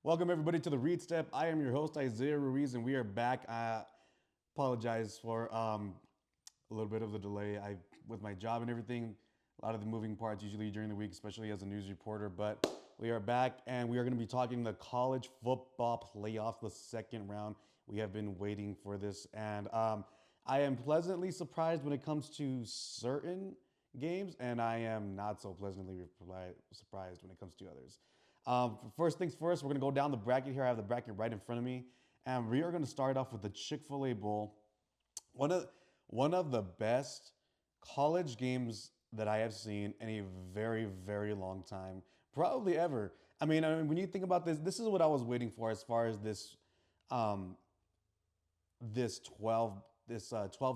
Welcome everybody to the Read Step. I am your host Isaiah Ruiz, and we are back. I apologize for a little bit of the delay. I with my job and everything, a lot of the moving parts usually during the week, especially as a news reporter. But we are back, and we are going to be talking the college football playoffs, the second round. We have been waiting for this, and I am pleasantly surprised when it comes to certain games, and I am not so pleasantly surprised when it comes to others. First things first, we're going to go down the bracket here. I have the bracket right in front of me. And we are going to start off with the Chick-fil-A Bowl. One of, one of the best college games that I have seen in a very, very long time, probably ever. When you think about this, this is what I was waiting for as far as um, this 12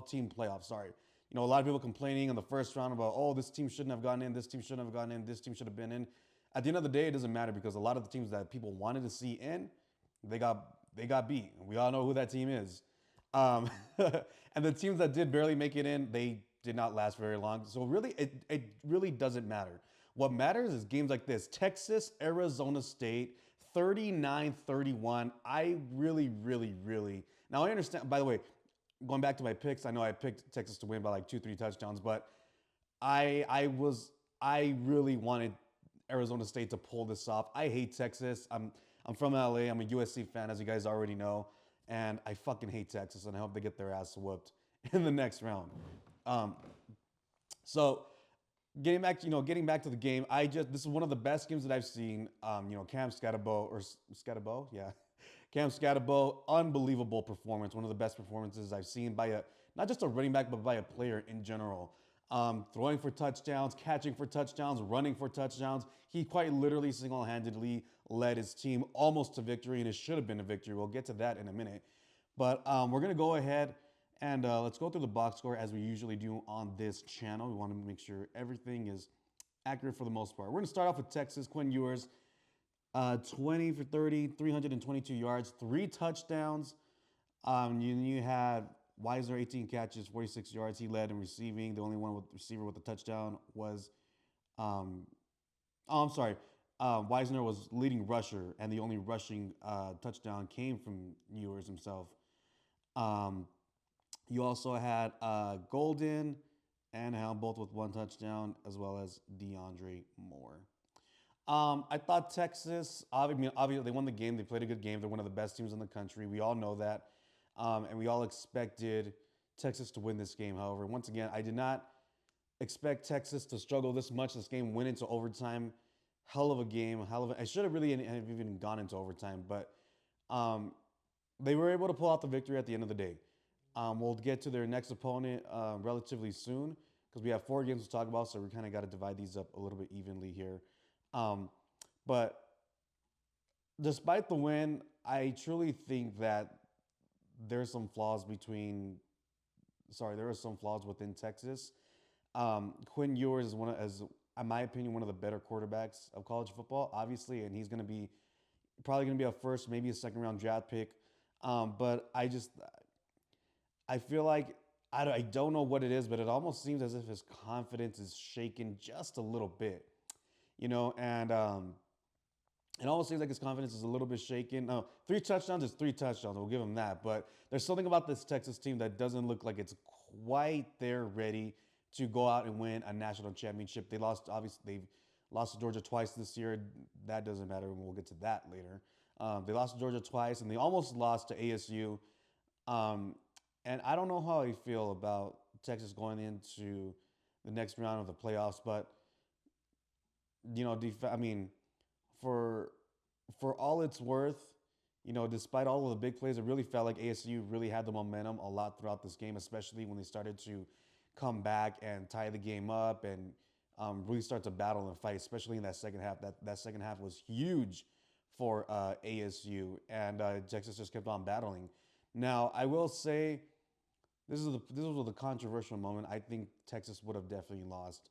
team playoff. Sorry. A lot of people complaining in the first round about, oh, this team shouldn't have gotten in, this team shouldn't have gotten in, this team should have been in. At the end of the day, it doesn't matter because a lot of the teams that people wanted to see in, they got beat. We all know who that team is. Um, and the teams that did barely make it in, they did not last very long. So really, it really doesn't matter. What matters is games like this. Texas, Arizona State, 39-31. I really, really, really. Now I understand, by the way, going back to my picks, I know I picked Texas to win by like 2, 3 touchdowns, but I I was I really wanted Arizona State to pull this off. I hate Texas. I'm from LA. I'm a USC fan, as you guys already know, and I fucking hate Texas, and I hope they get their ass whooped in the next round. Um, so getting back to the game, this is one of the best games that I've seen. Cam Scatterbo or Scatterbo, yeah, Cam Scatterbo, unbelievable performance. One of the best performances I've seen by a not just a running back, but by a player in general. Throwing for touchdowns, catching for touchdowns, running for touchdowns. He quite literally single-handedly led his team almost to victory, and it should have been a victory. We'll get to that in a minute. But we're going to go ahead and let's go through the box score as we usually do on this channel. We want to make sure everything is accurate for the most part. We're going to start off with Texas. Quinn Ewers, 20 for 30, 322 yards, 3 touchdowns. You had Wisner, 18 catches, 46 yards. He led in receiving. The only one with receiver with a touchdown was, um, oh, I'm sorry. Wisner was leading rusher, and the only rushing touchdown came from Ewers himself. Um, you also had Golden and Helm both with 1 touchdown, as well as DeAndre Moore. I thought Texas, obviously, they won the game. They played a good game. They're one of the best teams in the country. We all know that. And we all expected Texas to win this game. However, once again, I did not expect Texas to struggle this much. This game went into overtime. Hell of a game. I should have really have even gone into overtime, but um, they were able to pull out the victory at the end of the day. We'll get to their next opponent relatively soon because we have 4 games to talk about, so we kind of got to divide these up a little bit evenly here. But despite the win, I truly think that there's some flaws there are some flaws within Texas. Quinn Ewers is in my opinion, one of the better quarterbacks of college football, obviously, and he's going to be probably going to be a first, maybe a second round draft pick. But I feel like I don't know what it is, but it almost seems as if his confidence is shaken just a little bit, and it almost seems like his confidence is a little bit shaken. No, 3 touchdowns is 3 touchdowns. We'll give him that. But there's something about this Texas team that doesn't look like it's quite there ready to go out and win a national championship. They've lost to Georgia twice this year. That doesn't matter, and we'll get to that later. They lost to Georgia twice, and they almost lost to ASU. And I don't know how I feel about Texas going into the next round of the playoffs, but for for all it's worth, despite all of the big plays, it really felt like ASU really had the momentum a lot throughout this game, especially when they started to come back and tie the game up and really start to battle and fight, especially in that second half. That second half was huge for ASU, and Texas just kept on battling. Now, I will say this was the controversial moment. I think Texas would have definitely lost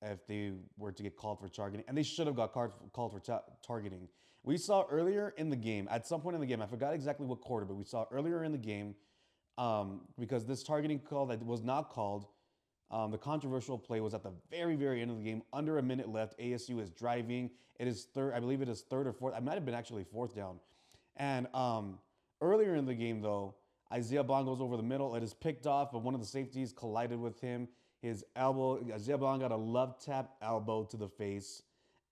if they were to get called for targeting, and they should have got called for targeting. We saw earlier in the game, at some point in the game, I forgot exactly what quarter, but we saw earlier in the game, because this targeting call that was not called, The controversial play was at the very, very end of the game, under a minute left. ASU is driving. It is third, I believe it is third or fourth. I might have been actually fourth down. And earlier in the game, though, Isaiah Bond goes over the middle. It is picked off, but one of the safeties collided with him. His elbow, Isaiah Bond got a love tap elbow to the face,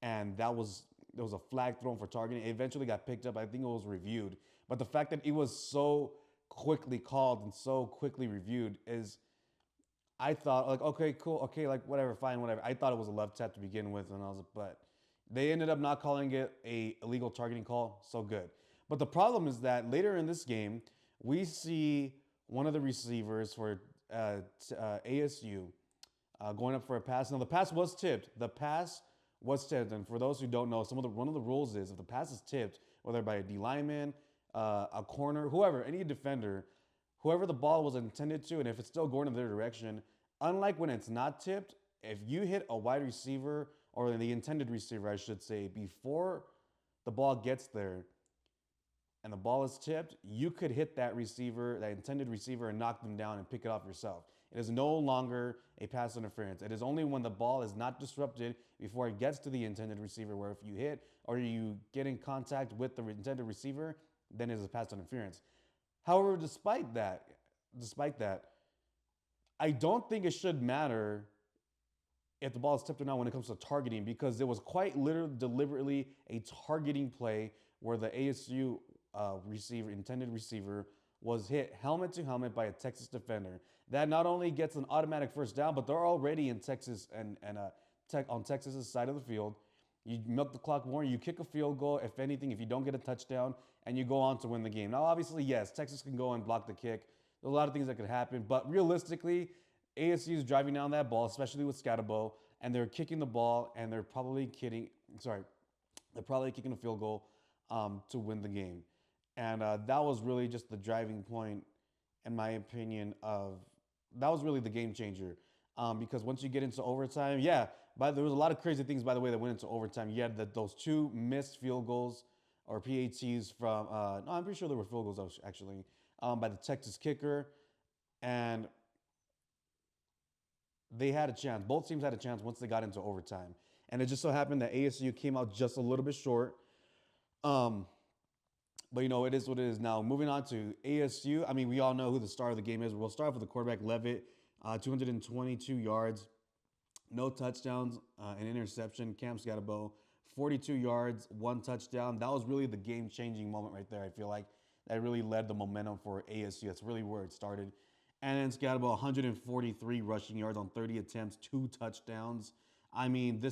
and there was a flag thrown for targeting. It eventually got picked up. I think it was reviewed. But the fact that it was so quickly called and so quickly reviewed is, I thought, like, okay, cool, okay, like whatever, fine, whatever. I thought it was a love tap to begin with, and I was like, but they ended up not calling it a illegal targeting call, so good. But the problem is that later in this game, we see one of the receivers for ASU going up for a pass. Now the pass was tipped. The pass was tipped, and for those who don't know, one of the rules is if the pass is tipped, whether by a D lineman, a corner, whoever, any defender, whoever the ball was intended to, and if it's still going in their direction, unlike when it's not tipped, if you hit a wide receiver or the intended receiver, I should say, before the ball gets there and the ball is tipped, you could hit that receiver, that intended receiver, and knock them down and pick it off yourself. It is no longer a pass interference. It is only when the ball is not disrupted before it gets to the intended receiver, where if you hit or you get in contact with the intended receiver, then it is a pass interference. However, despite that, I don't think it should matter if the ball is tipped or not when it comes to targeting, because there was quite literally deliberately a targeting play where the ASU intended receiver, was hit helmet to helmet by a Texas defender. That not only gets an automatic first down, but they're already in Texas on Texas's side of the field. You milk the clock more. You kick a field goal, if anything, if you don't get a touchdown, and you go on to win the game. Now, obviously, yes, Texas can go and block the kick. There's a lot of things that could happen, but realistically, ASU is driving down that ball, especially with Scatabo, and they're kicking the ball, and they're probably kicking a field goal to win the game. And that was really just the driving point, in my opinion, that was really the game changer. Because once you get into overtime, yeah, there was a lot of crazy things, by the way, that went into overtime. You had those two missed field goals or PATs from, no, I'm pretty sure they were field goals actually, by the Texas kicker. And they had a chance. Both teams had a chance once they got into overtime. And it just so happened that ASU came out just a little bit short. But, it is what it is. Now, moving on to ASU, I mean, we all know who the star of the game is. We'll start with the quarterback, Levitt, 222 yards, no touchdowns, an interception. Cam Scatabo, 42 yards, one touchdown. That was really the game-changing moment right there, I feel like. That really led the momentum for ASU. That's really where it started. And then Scatabo, 143 rushing yards on 30 attempts, 2 touchdowns. I mean,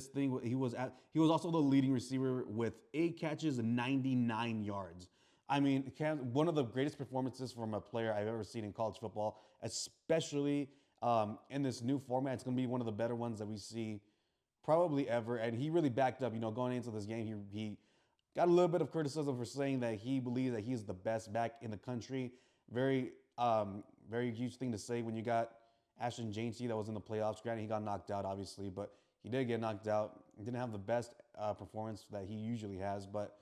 he was also the leading receiver with 8 catches and 99 yards. I mean, one of the greatest performances from a player I've ever seen in college football, especially in this new format. It's going to be one of the better ones that we see probably ever. And he really backed up, going into this game. He got a little bit of criticism for saying that he believes that he's the best back in the country. Very, very huge thing to say when you got Ashton Janty that was in the playoffs. Granted, he got knocked out, obviously, but he did get knocked out. He didn't have the best performance that he usually has, but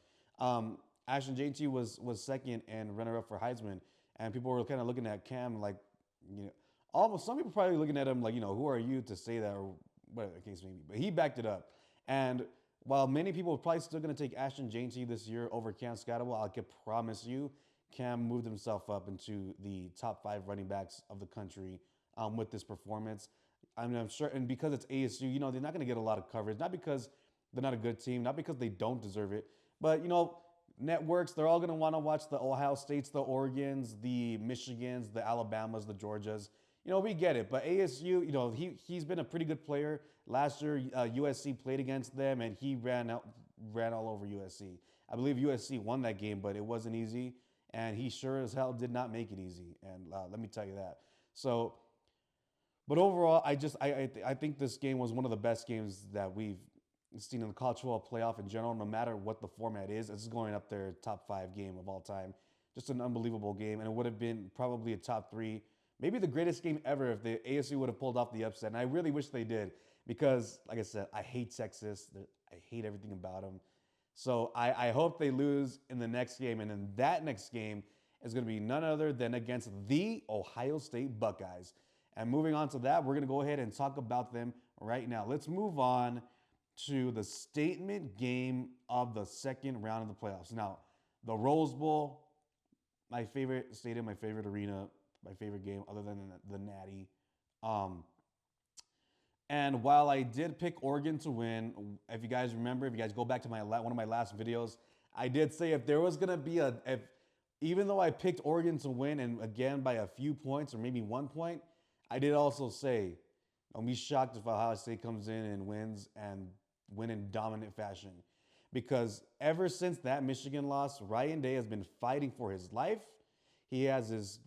Ashton Janty was second and runner-up for Heisman, and people were kind of looking at Cam like, almost some people probably looking at him like, who are you to say that, or whatever the case may be. But he backed it up, and while many people are probably still going to take Ashton Janty this year over Cam Scatabo, I can promise you, Cam moved himself up into the top 5 running backs of the country with this performance. I mean, I'm sure, and because it's ASU, they're not going to get a lot of coverage, not because they're not a good team, not because they don't deserve it, but, networks, they're all going to want to watch the Ohio States, the Oregons, the Michigans, the Alabamas, the Georgias. We get it. But ASU, he's been a pretty good player. Last year, USC played against them, and he ran all over USC. I believe USC won that game, but it wasn't easy, and he sure as hell did not make it easy. And let me tell you that. So, but overall, I think this game was one of the best games that we've seen in the college football playoff in general, no matter what the format is. This is going up there, top 5 game of all time. Just an unbelievable game, and it would have been probably a top 3, maybe the greatest game ever if the ASU would have pulled off the upset. And I really wish they did, because, like I said, I hate Texas. I hate everything about them. So I hope they lose in the next game, and then that next game is going to be none other than against the Ohio State Buckeyes. And moving on to that, we're going to go ahead and talk about them right now. Let's move on to the statement game of the second round of the playoffs. Now, the Rose Bowl, my favorite stadium, my favorite arena, my favorite game, other than the Natty. Um, and while I did pick Oregon to win, if you guys remember, if you guys go back to one of my last videos, I did say if there was gonna be even though I picked Oregon to win and again by a few points or maybe 1 point, I did also say don't be shocked if Ohio State comes in and wins and win in dominant fashion, because ever since that Michigan loss, Ryan Day has been fighting for his life. He has his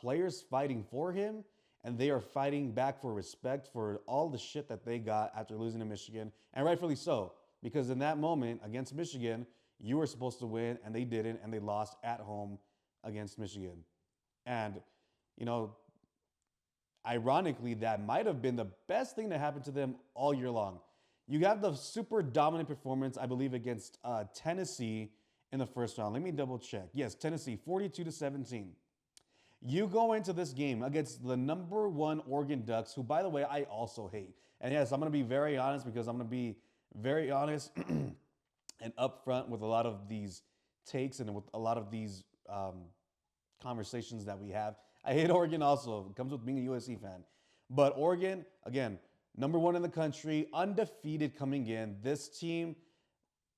players fighting for him, and they are fighting back for respect for all the shit that they got after losing to Michigan, and rightfully so, because in that moment against Michigan, you were supposed to win, and they didn't, and they lost at home against Michigan. And, you know, ironically, that might have been the best thing that happened to them all year long. You have the super dominant performance, I believe, against Tennessee in the first round. Let me double check. Yes, Tennessee, 42-17. You go into this game against the number one Oregon Ducks, who, by the way, I also hate. And yes, I'm going to be very honest, because I'm going to be very honest and upfront with a lot of these takes and with a lot of these conversations that we have. I hate Oregon also. It comes with being a USC fan. But Oregon, again, number one in the country, undefeated coming in. This team,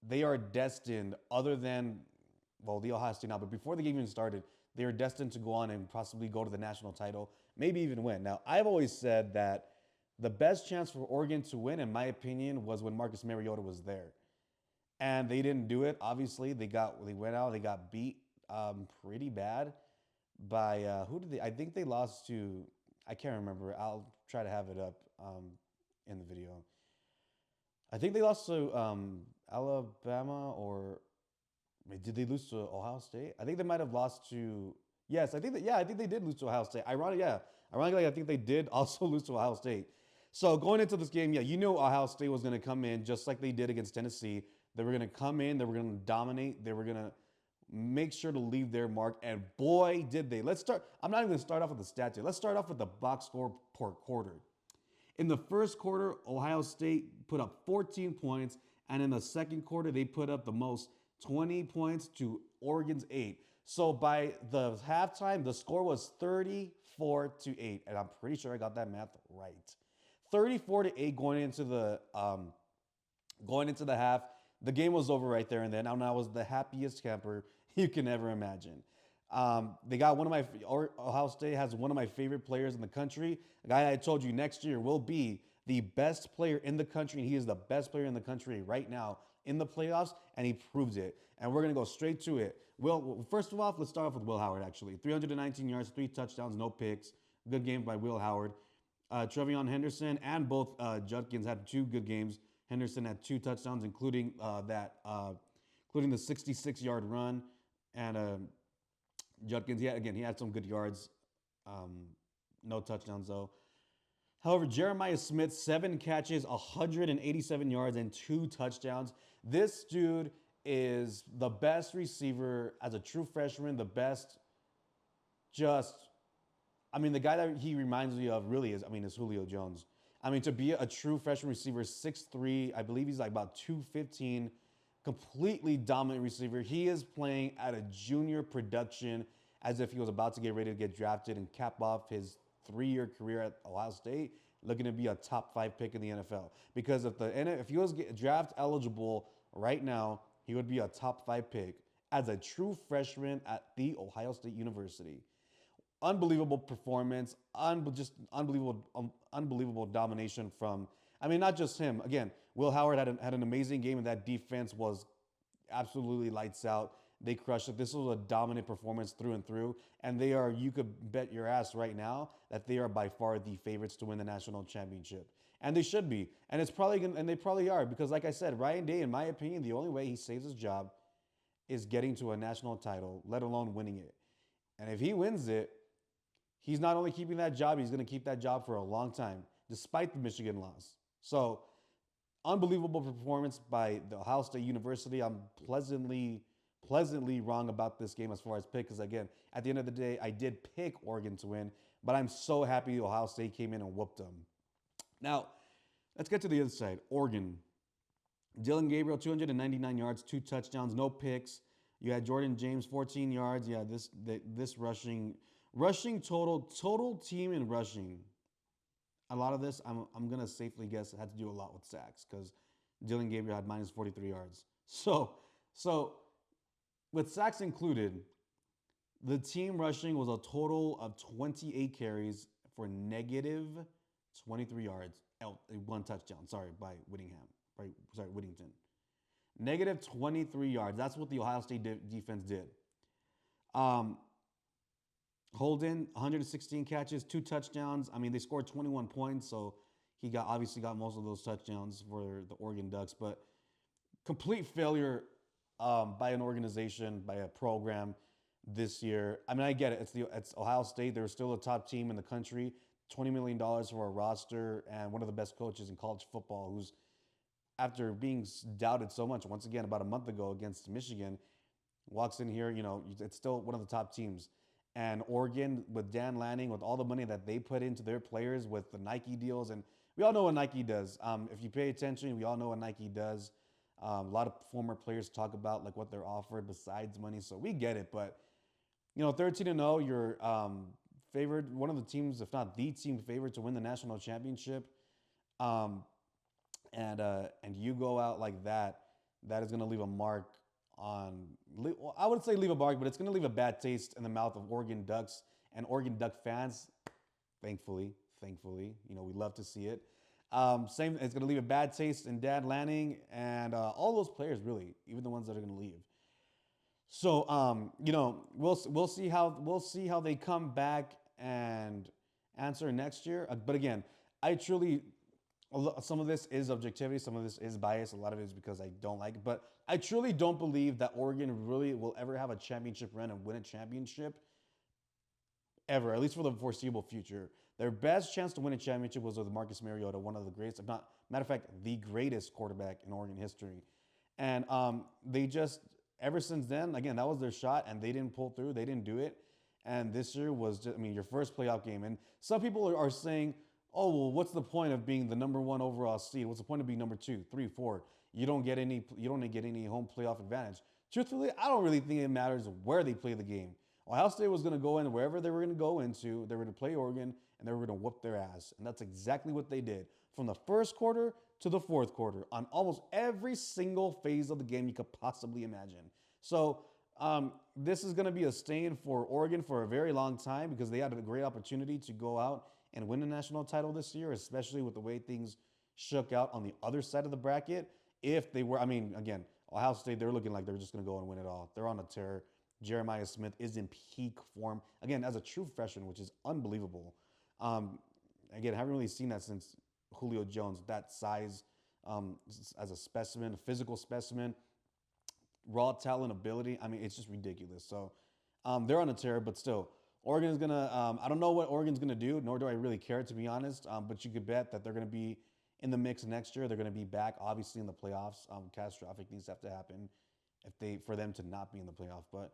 they are destined, other than, well, the Ohio State now, but before the game even started, they are destined to go on and possibly go to the national title, maybe even win. Now, I've always said that the best chance for Oregon to win, in my opinion, was when Marcus Mariota was there. And they didn't do it. Obviously, they went out, they got beat pretty bad by, who did they, I think they lost to, I can't remember. I'll try to have it up in the video. I think they lost to Alabama, or did they lose to Ohio State? I think they might have lost to, yes, I think they did lose to Ohio State. Ironically, I think they did also lose to Ohio State. So going into this game, yeah, you knew Ohio State was going to come in just like they did against Tennessee. They were going to come in, they were going to dominate, they were going to make sure to leave their mark, and boy, did they. I'm not even going to start off with the stats here. Let's start off with the box score per quarter. In the first quarter, Ohio State put up 14 points, and in the second quarter, they put up the most, 20 points to Oregon's 8. So by the halftime, the score was 34-8, and I'm pretty sure I got that math right. 34-8 going into the half. The game was over right there and then, and I was the happiest camper you can ever imagine. They got Ohio State has one of my favorite players in the country. A guy I told you next year will be the best player in the country, and he is the best player in the country right now in the playoffs, and he proves it. And we're going to go straight to it. First of all, let's start off with Will Howard, actually. 319 yards, 3 touchdowns, no picks. Good game by Will Howard. Trevion Henderson and both Judkins had 2 good games. Henderson had 2 touchdowns, including including the 66-yard run. And Judkins, he had some good yards. No touchdowns, though. However, Jeremiah Smith, 7 catches, 187 yards, and 2 touchdowns. This dude is the best receiver as a true freshman, the best the guy that he reminds me of really is Julio Jones. To be a true freshman receiver, 6'3", I believe he's like about 215, completely dominant receiver. He is playing at a junior production as if he was about to get ready to get drafted and cap off his 3-year career at Ohio State, looking to be a top 5 pick in the NFL. Because if he was draft eligible right now, he would be a top 5 pick as a true freshman at the Ohio State University. Unbelievable performance, just unbelievable domination from, not just him. Again, Will Howard had an amazing game, and that defense was absolutely lights out. They crushed it. This was a dominant performance through and through, and you could bet your ass right now that they are by far the favorites to win the national championship. And they should be. And they probably are, because like I said, Ryan Day, in my opinion, the only way he saves his job is getting to a national title, let alone winning it. And if he wins it, he's not only keeping that job, he's going to keep that job for a long time, despite the Michigan loss. So, unbelievable performance by the Ohio State University. I'm pleasantly wrong about this game as far as pick, because again, at the end of the day, I did pick Oregon to win, But I'm so happy Ohio State came in and whooped them. Now, let's get to the other side. Oregon. Dylan Gabriel, 299 yards, 2 touchdowns, no picks. You had Jordan James, 14 yards. Yeah, this rushing total team in rushing. A lot of this, I'm gonna safely guess, it had to do a lot with sacks because Dylan Gabriel had minus 43 yards. So with sacks included, the team rushing was a total of 28 carries for negative 23 yards, 1 touchdown. Sorry, by Whittingham. Right, sorry, Whittington. Negative 23 yards. That's what the Ohio State defense did. Um, Holden, 116 catches, 2 touchdowns. I mean, they scored 21 points, so he obviously got most of those touchdowns for the Oregon Ducks. But complete failure by an organization, by a program this year. I mean, I get it. It's Ohio State. They're still a top team in the country. $20 million for a roster and one of the best coaches in college football who's, after being doubted so much, once again, about a month ago against Michigan, walks in here, it's still one of the top teams. And Oregon, with Dan Lanning, with all the money that they put into their players with the Nike deals, and we all know what Nike does. If you pay attention, we all know what Nike does. A lot of former players talk about like what they're offered besides money, so we get it. But 13-0, you're favored, one of the teams, if not the team favored to win the national championship. And you go out like that, that is going to leave a mark on, I wouldn't say leave a mark, but it's going to leave a bad taste in the mouth of Oregon Ducks and Oregon Duck fans. Thankfully, we love to see it. It's going to leave a bad taste in Dan Lanning and all those players, really, even the ones that are going to leave. So, we'll see how they come back and answer next year. But again, some of this is objectivity, some of this is bias, a lot of it is because I don't like it. But I truly don't believe that Oregon really will ever have a championship run and win a championship ever, at least for the foreseeable future. Their best chance to win a championship was with Marcus Mariota, one of the greatest, if not, matter of fact, the greatest quarterback in Oregon history. And they just, ever since then, again, that was their shot, and they didn't pull through. They didn't do it. And this year was just, your first playoff game. And some people are saying, oh, well, what's the point of being the number one overall seed? What's the point of being number 2, 3, 4? You don't get any home playoff advantage. Truthfully, I don't really think it matters where they play the game. Ohio State was going to go in wherever they were going to go into. They were going to play Oregon, and they were going to whoop their ass. And that's exactly what they did. From the first quarter to the fourth quarter, on almost every single phase of the game you could possibly imagine. So this is going to be a stain for Oregon for a very long time because they had a great opportunity to go out and win the national title this year, especially with the way things shook out on the other side of the bracket. If they were, again, Ohio State, they're looking like they're just going to go and win it all. They're on a tear. Jeremiah Smith is in peak form. Again, as a true freshman, which is unbelievable. Again, I haven't really seen that since Julio Jones, that size as a specimen, a physical specimen, raw talent, ability. It's just ridiculous. So they're on a tear, but still. Oregon is going to, I don't know what Oregon's going to do, nor do I really care, to be honest. But you could bet that they're going to be in the mix next year. They're going to be back, obviously, in the playoffs. Catastrophic things have to happen for them to not be in the playoff. But,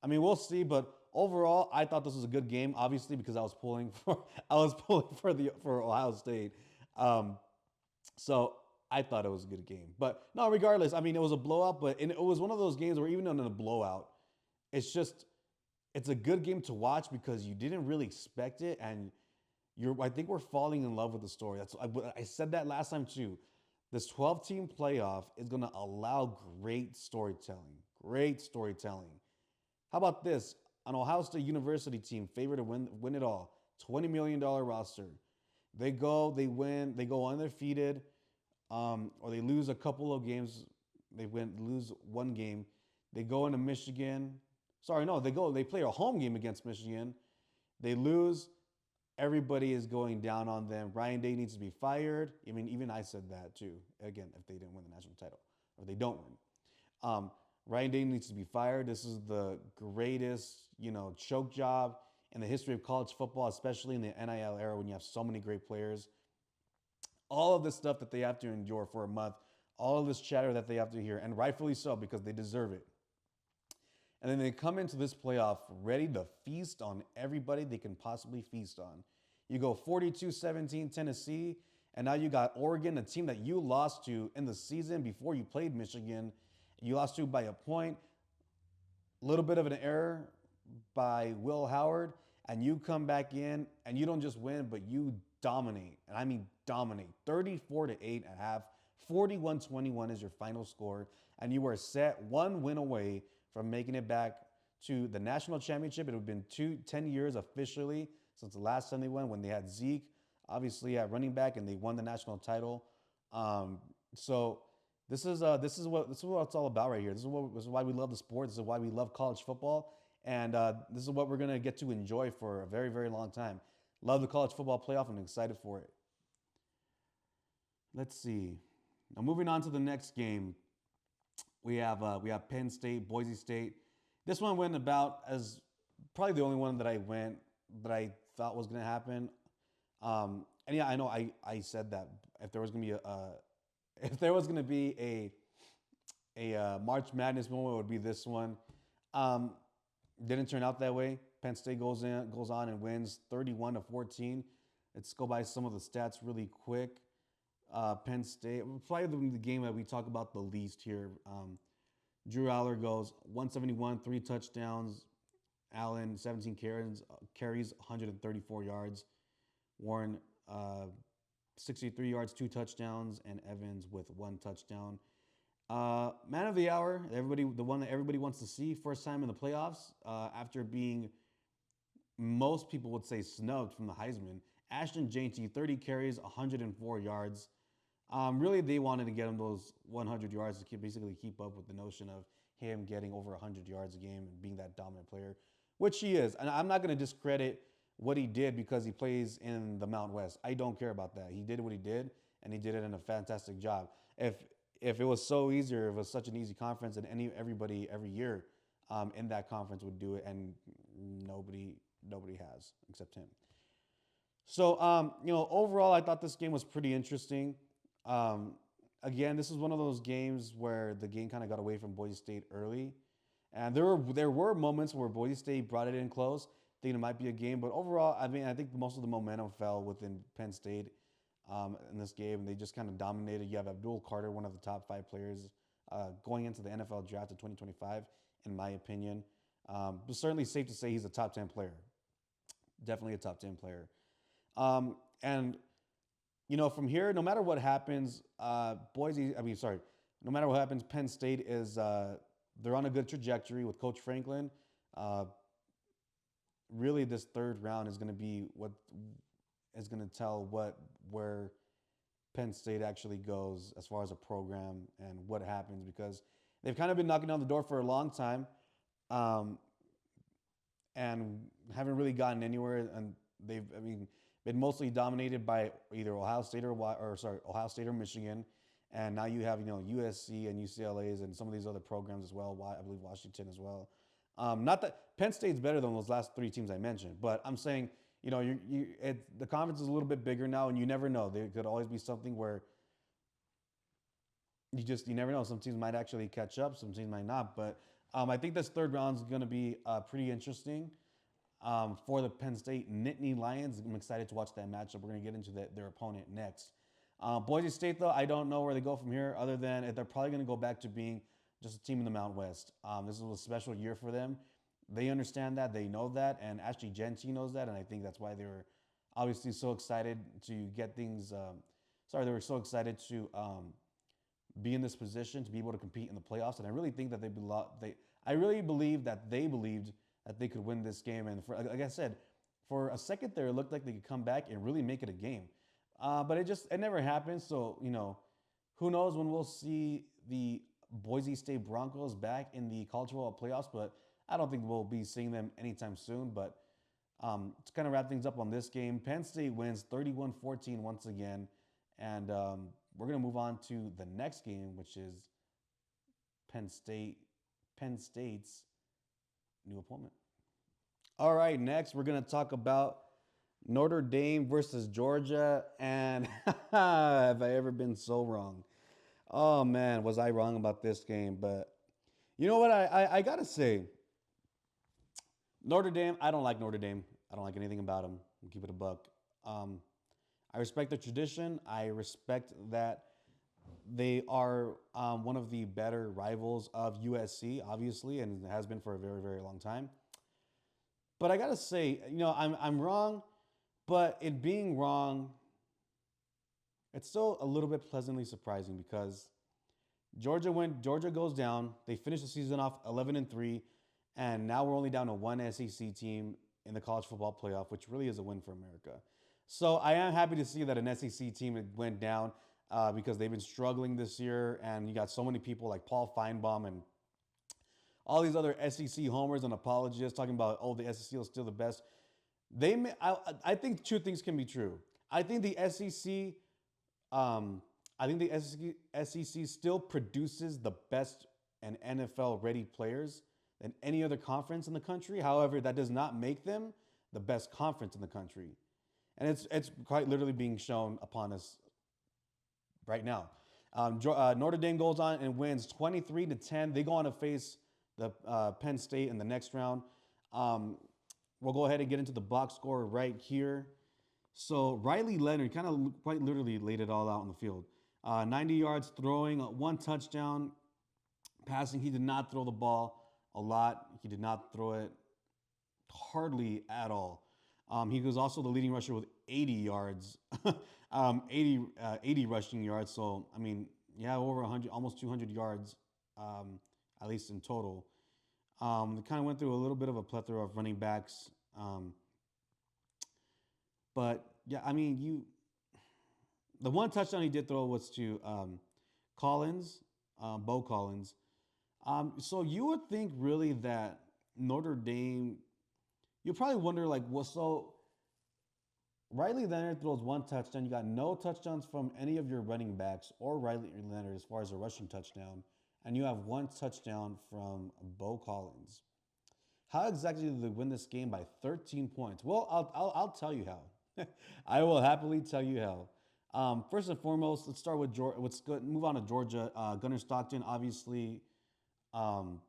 we'll see. But overall, I thought this was a good game, obviously, because I was pulling for Ohio State. So I thought it was a good game. But no, regardless, it was a blowout. But it was one of those games where even in a blowout, it's a good game to watch because you didn't really expect it, and I think we're falling in love with the story. I said that last time too. This 12-team playoff is going to allow great storytelling. Great storytelling. How about this? An Ohio State University team favored to win it all. $20 million roster. They win, they go undefeated, or they lose a couple of games. They lose one game. They go into Michigan. They play a home game against Michigan. They lose. Everybody is going down on them. Ryan Day needs to be fired. Even I said that too. Again, if they didn't win the national title, or they don't win. Ryan Day needs to be fired. This is the greatest, choke job in the history of college football, especially in the NIL era when you have so many great players. All of this stuff that they have to endure for a month, all of this chatter that they have to hear, and rightfully so because they deserve it. And then they come into this playoff ready to feast on everybody they can possibly feast on. You go 42-17 Tennessee, and now you got Oregon, a team that you lost to in the season before you played Michigan. You lost to by a point, a little bit of an error by Will Howard, and you come back in and you don't just win, but you dominate. And I mean dominate. 34-8 at half, 41-21 is your final score, and you were set one win away from making it back to the national championship. It would have been 10 years officially since the last time they won, when they had Zeke, obviously at running back, and they won the national title. So this is what it's all about right here. This is why we love the sport. This is why we love college football, and this is what we're gonna get to enjoy for a very, very long time. Love the college football playoff. I'm excited for it. Let's see. Now moving on to the next game, we have Penn State, Boise State. This one went about as probably the only one that I thought was gonna happen. And yeah, I know I said that if there was gonna be if there was gonna be a March Madness moment, it would be this one. Didn't turn out that way. Penn State goes on and wins 31-14. Let's go by some of the stats really quick. Penn State, probably the game that we talk about the least here. Drew Aller goes 171, 3 touchdowns. Allen, 17 carries, 134 yards. Warren, 63 yards, 2 touchdowns, and Evans with 1 touchdown. Man of the hour, the one that everybody wants to see, first time in the playoffs, after being, most people would say, snubbed from the Heisman. Ashton Jeanty, 30 carries, 104 yards. Really, they wanted to get him those 100 yards to basically keep up with the notion of him getting over 100 yards a game and being that dominant player, which he is. And I'm not going to discredit what he did because he plays in the Mountain West. I don't care about that. He did what he did, and he did it in a fantastic job. If it was so easy, or if it was such an easy conference, and everybody every year in that conference would do it, and nobody has except him. So overall, I thought this game was pretty interesting. Again, this is one of those games where the game kind of got away from Boise State early, and there were moments where Boise State brought it in close, thinking it might be a game. But overall, I think most of the momentum fell within Penn State in this game. They just kind of dominated. You have Abdul Carter, one of the top 5 players going into the NFL draft of 2025, in my opinion. But certainly safe to say he's a top 10 player. Definitely a top 10 player. And from here, no matter what happens, no matter what happens, Penn State is they're on a good trajectory with Coach Franklin. Really, this third round is going to be what is going to tell where Penn State actually goes as far as a program and what happens, because they've kind of been knocking on the door for a long time, and haven't really gotten anywhere. And been mostly dominated by either Ohio State or Michigan, and now you have USC and UCLA's and some of these other programs as well. I believe Washington as well. Not that Penn State's better than those last 3 teams I mentioned, but I'm saying the conference is a little bit bigger now, and you never know. There could always be something where you never know. Some teams might actually catch up, some teams might not. But I think this third round is going to be pretty interesting. For the Penn State Nittany Lions, I'm excited to watch that matchup. We're going to get into their opponent next. Boise State, though, I don't know where they go from here, other than they're probably going to go back to being just a team in the Mountain West. This is a special year for them. They understand that. They know that. And Ashley Genty knows that. And I think that's why they were obviously so excited to get things. They were so excited to be in this position, to be able to compete in the playoffs. And I really think that I really believe that they believed that they could win this game. And like I said, for a second there, it looked like they could come back and really make it a game. But it never happened. So, who knows when we'll see the Boise State Broncos back in the college football playoffs, but I don't think we'll be seeing them anytime soon. But to kind of wrap things up on this game, Penn State wins 31-14 once again. And we're going to move on to the next game, which is Penn State's new opponent. All right, next we're going to talk about Notre Dame versus Georgia. And have I ever been so wrong? Oh, man, was I wrong about this game. But you know what? I got to say, Notre Dame, I don't like Notre Dame. I don't like anything about them. I'll keep it a buck. Um, I respect the tradition. I respect that they are one of the better rivals of USC, obviously, and it has been for a very, very long time. But I gotta say, I'm wrong, but it being wrong, it's still a little bit pleasantly surprising because Georgia goes down. They finish the season off 11-3, and now we're only down to one SEC team in the college football playoff, which really is a win for America. So I am happy to see that an SEC team went down because they've been struggling this year, and you got so many people like Paul Feinbaum and all these other SEC homers and apologists talking about, oh, the SEC is still the best. I think two things can be true. I think the SEC, um, I think the SEC still produces the best and NFL ready players than any other conference in the country. However, that does not make them the best conference in the country, and it's quite literally being shown upon us right now. Notre Dame goes on and wins 23-10. They go on to face the Penn State in the next round. Um, we'll go ahead and get into the box score right here. So Riley Leonard kind of quite literally laid it all out on the field. 90 yards throwing, one touchdown. Passing, he did not throw the ball a lot. He did not throw it hardly at all. He was also the leading rusher with 80 yards, 80 rushing yards. So, I mean, yeah, over 100, almost 200 yards, at least in total. They kind of went through a little bit of a plethora of running backs. But, yeah, I mean, the one touchdown he did throw was to Collins, Bo Collins. So you would think really that Notre Dame, you probably wonder like, well, so Riley Leonard throws one touchdown. You got no touchdowns from any of your running backs or Riley Leonard as far as a rushing touchdown, and you have one touchdown from Bo Collins. How exactly did they win this game by 13 points? Well, I'll tell you how. I will happily tell you how. First and foremost, let's start with Georgia. Let's move on to Georgia. Gunnar Stockton, obviously. Um,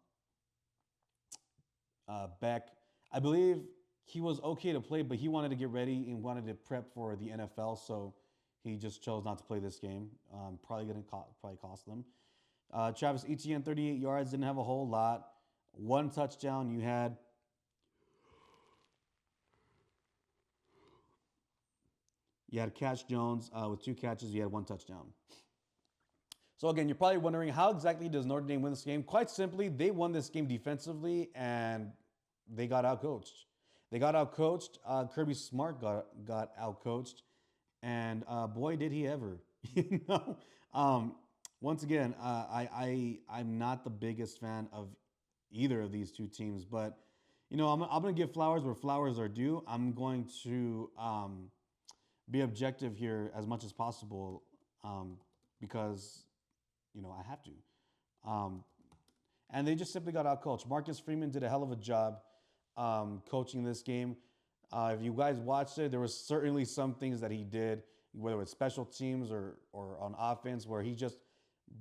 Beck, I believe he was okay to play, but he wanted to get ready and wanted to prep for the NFL, so he just chose not to play this game. Probably going to probably cost them. Travis Etienne, 38 yards, didn't have a whole lot. One touchdown. You had Cash Jones with two catches. You had one touchdown. So again, you're probably wondering how exactly does Notre Dame win this game? Quite simply, they won this game defensively and they got outcoached. They got outcoached. Kirby Smart got outcoached, and boy did he ever. you know. Once again, I'm not the biggest fan of either of these two teams, but I'm going to give flowers where flowers are due. I'm going to be objective here as much as possible because I have to. And they just simply got out coached. Marcus Freeman did a hell of a job coaching this game. If you guys watched it, there was certainly some things that he did, whether it's special teams or on offense, where he just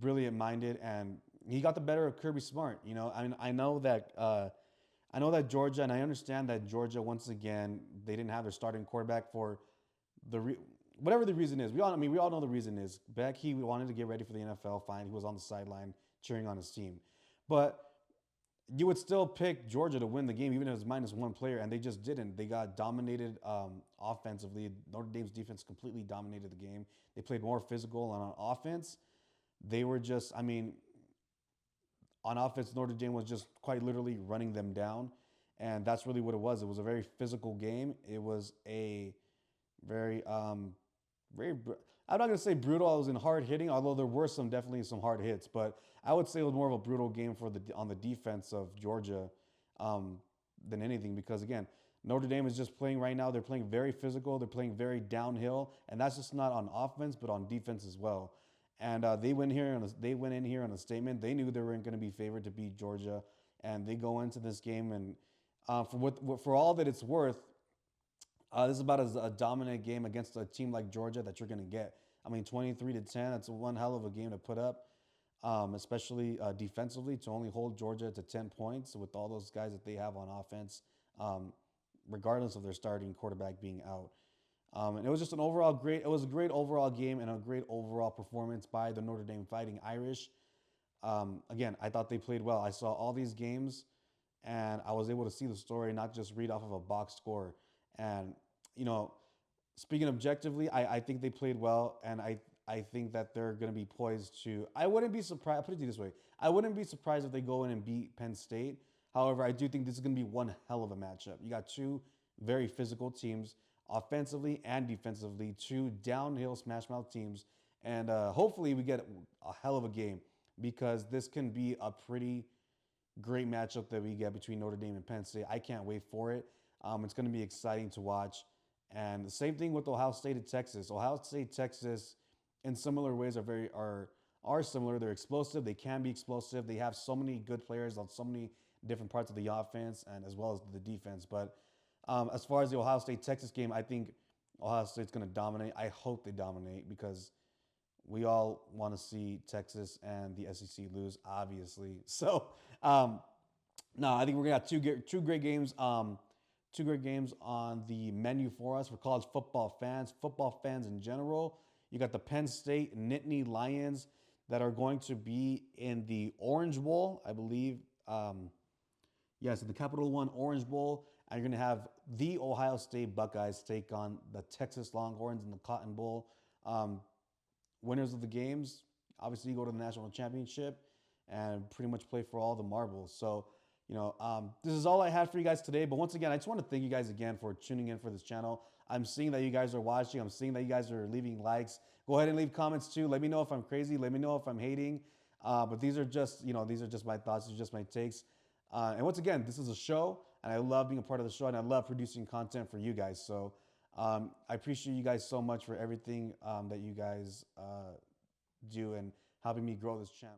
brilliant minded and he got the better of Kirby Smart. I mean, I know that Georgia, and I understand that Georgia once again they didn't have their starting quarterback for whatever the reason is. We all know the reason is. Beck, he wanted to get ready for the NFL. Fine, he was on the sideline cheering on his team, but you would still pick Georgia to win the game, even if it was minus one player, and they just didn't. They got dominated offensively. Notre Dame's defense completely dominated the game. They played more physical, and on offense, they were just, on offense, Notre Dame was just quite literally running them down, and that's really what it was. It was a very physical game. It was a very, I'm not going to say brutal. I was in hard hitting, although there were definitely some hard hits, but I would say it was more of a brutal game on the defense of Georgia than anything, because again, Notre Dame is just playing right now. They're playing very physical. They're playing very downhill, and that's just not on offense, but on defense as well. And they went in here on a statement. They knew they weren't going to be favored to beat Georgia, and they go into this game. And for all that it's worth, this is about as a dominant game against a team like Georgia that you're going to get. 23-10. That's one hell of a game to put up, especially defensively, to only hold Georgia to 10 points with all those guys that they have on offense. um, regardless of their starting quarterback being out. And it was just an overall great. It was a great overall game and a great overall performance by the Notre Dame Fighting Irish. Again, I thought they played well. I saw all these games, and I was able to see the story, not just read off of a box score. And you know, speaking objectively, I think they played well, and I think that they're going to be poised to. I wouldn't be surprised. I'll put it this way: I wouldn't be surprised if they go in and beat Penn State. However, I do think this is going to be one hell of a matchup. You got two very physical teams, offensively and defensively, two downhill smash mouth teams, and hopefully we get a hell of a game because this can be a pretty great matchup that we get between Notre Dame and Penn State. I can't wait for it. It's going to be exciting to watch. And the same thing with Ohio State and Texas. Ohio State, Texas, in similar ways, are similar. They're explosive. They can be explosive. They have so many good players on so many different parts of the offense and as well as the defense. But as far as the Ohio State Texas game, I think Ohio State's going to dominate. I hope they dominate because we all want to see Texas and the SEC lose, obviously. So, no, I think we're gonna have two great games. Two great games on the menu for us for college football fans in general. You got the Penn State Nittany Lions that are going to be in the Orange Bowl, I believe. Yes, the Capital One Orange Bowl, and you're going to have the Ohio State Buckeyes take on the Texas Longhorns in the Cotton Bowl. Winners of the games, obviously, go to the national championship and pretty much play for all the marbles. So, this is all I had for you guys today. But once again, I just want to thank you guys again for tuning in for this channel. I'm seeing that you guys are watching. I'm seeing that you guys are leaving likes. Go ahead and leave comments too. Let me know if I'm crazy. Let me know if I'm hating. But these are just my thoughts. These are just my takes. And once again, this is a show, and I love being a part of the show, and I love producing content for you guys. So I appreciate you guys so much for everything that you guys do and helping me grow this channel.